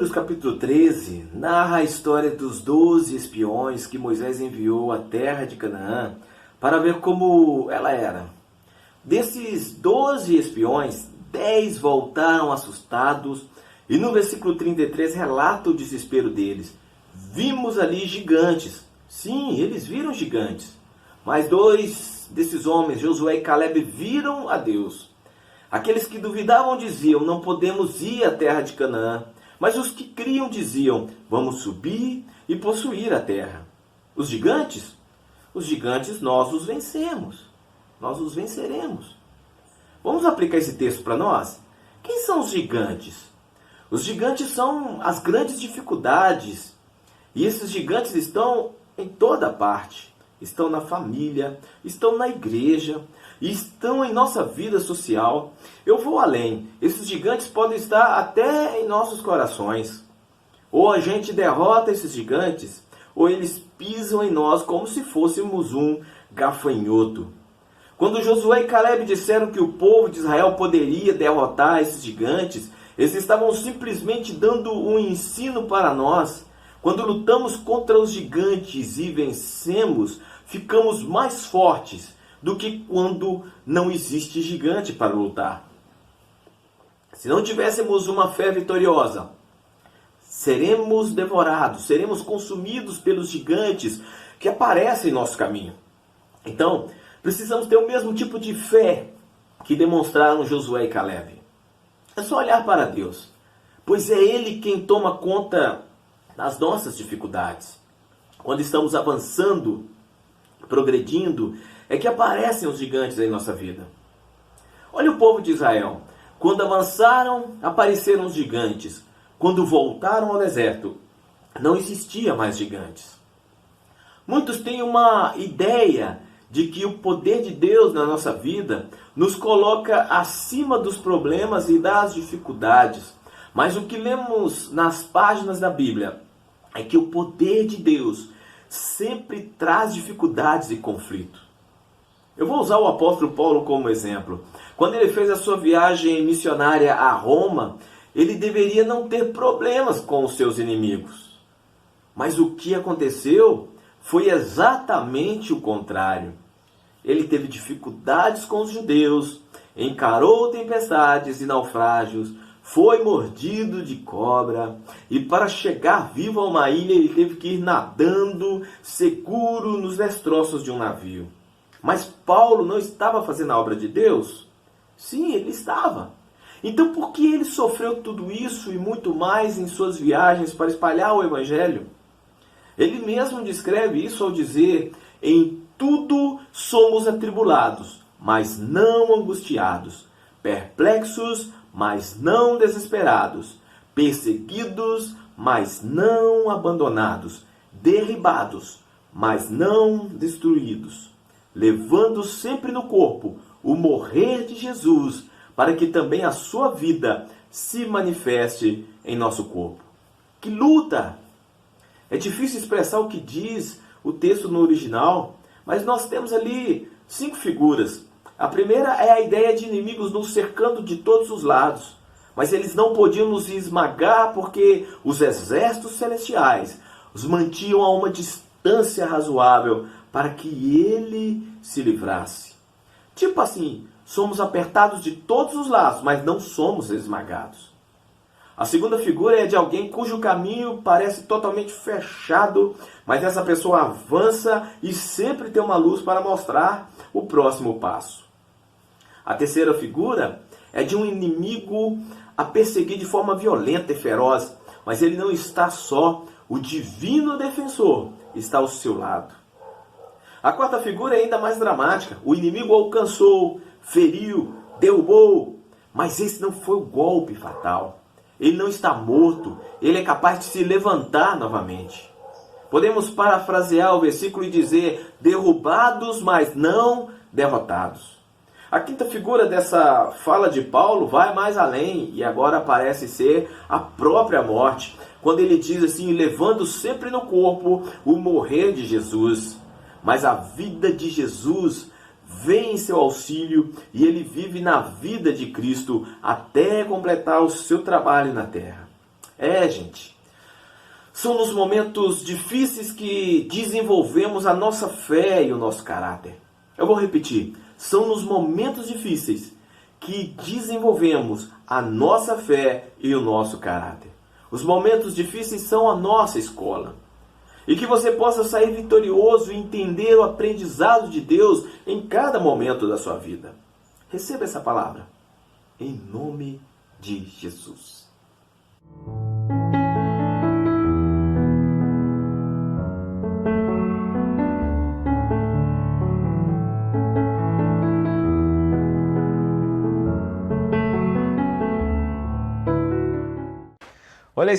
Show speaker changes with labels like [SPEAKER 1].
[SPEAKER 1] Números capítulo 13 narra a história dos 12 espiões que Moisés enviou à terra de Canaã para ver como ela era. Desses 12 espiões, 10 voltaram assustados e no versículo 33 relata o desespero deles. Vimos ali gigantes. Sim, eles viram gigantes. Mas 2 desses homens, Josué e Caleb, viram a Deus. Aqueles que duvidavam diziam, não podemos ir à terra de Canaã. Mas os que criam diziam, vamos subir e possuir a terra. Os gigantes nós os vencemos. Nós os venceremos. Vamos aplicar esse texto para nós? Quem são os gigantes? Os gigantes são as grandes dificuldades. E esses gigantes estão em toda parte. Estão na família, estão na igreja, estão em nossa vida social. Eu vou além. Esses gigantes podem estar até em nossos corações. Ou a gente derrota esses gigantes, ou eles pisam em nós como se fôssemos um gafanhoto. Quando Josué e Caleb disseram que o povo de Israel poderia derrotar esses gigantes, eles estavam simplesmente dando um ensino para nós. Quando lutamos contra os gigantes e vencemos, ficamos mais fortes do que quando não existe gigante para lutar. Se não tivéssemos uma fé vitoriosa, seremos devorados, seremos consumidos pelos gigantes que aparecem em nosso caminho. Então, precisamos ter o mesmo tipo de fé que demonstraram Josué e Caleb. É só olhar para Deus, pois é Ele quem toma conta das nossas dificuldades. Quando estamos avançando, progredindo, é que aparecem os gigantes em nossa vida. Olha o povo de Israel. Quando avançaram, apareceram os gigantes. Quando voltaram ao deserto, não existia mais gigantes. Muitos têm uma ideia de que o poder de Deus na nossa vida nos coloca acima dos problemas e das dificuldades. Mas o que lemos nas páginas da Bíblia é que o poder de Deus sempre traz dificuldades e conflito. Eu vou usar o apóstolo Paulo como exemplo. Quando ele fez a sua viagem missionária a Roma, ele deveria não ter problemas com os seus inimigos. Mas o que aconteceu foi exatamente o contrário. Ele teve dificuldades com os judeus, encarou tempestades e naufrágios, foi mordido de cobra, e para chegar vivo a uma ilha ele teve que ir nadando seguro nos destroços de um navio. Mas Paulo não estava fazendo a obra de Deus? Sim, ele estava. Então por que ele sofreu tudo isso e muito mais em suas viagens para espalhar o Evangelho? Ele mesmo descreve isso ao dizer, em tudo somos atribulados, mas não angustiados, perplexos, mas não desesperados, perseguidos, mas não abandonados, derribados, mas não destruídos, levando sempre no corpo o morrer de Jesus, para que também a sua vida se manifeste em nosso corpo. Que luta! É difícil expressar o que diz o texto no original, mas nós temos ali 5 figuras. A primeira é a ideia de inimigos nos cercando de todos os lados, mas eles não podiam nos esmagar porque os exércitos celestiais os mantinham a uma distância razoável para que ele se livrasse. Tipo assim, somos apertados de todos os lados, mas não somos esmagados. A segunda figura é de alguém cujo caminho parece totalmente fechado, mas essa pessoa avança e sempre tem uma luz para mostrar o próximo passo. A terceira figura é de um inimigo a perseguir de forma violenta e feroz, mas ele não está só, o divino defensor está ao seu lado. A quarta figura é ainda mais dramática. O inimigo alcançou, feriu, derrubou, mas esse não foi o golpe fatal. Ele não está morto, ele é capaz de se levantar novamente. Podemos parafrasear o versículo e dizer, derrubados, mas não derrotados. A quinta figura dessa fala de Paulo vai mais além e agora parece ser a própria morte, quando ele diz assim, levando sempre no corpo o morrer de Jesus. Mas a vida de Jesus vem em seu auxílio e ele vive na vida de Cristo até completar o seu trabalho na terra. Gente, são nos momentos difíceis que desenvolvemos a nossa fé e o nosso caráter. Eu vou repetir, são nos momentos difíceis que desenvolvemos a nossa fé e o nosso caráter. Os momentos difíceis são a nossa escola. E que você possa sair vitorioso e entender o aprendizado de Deus em cada momento da sua vida. Receba essa palavra. Em nome de Jesus. Olha a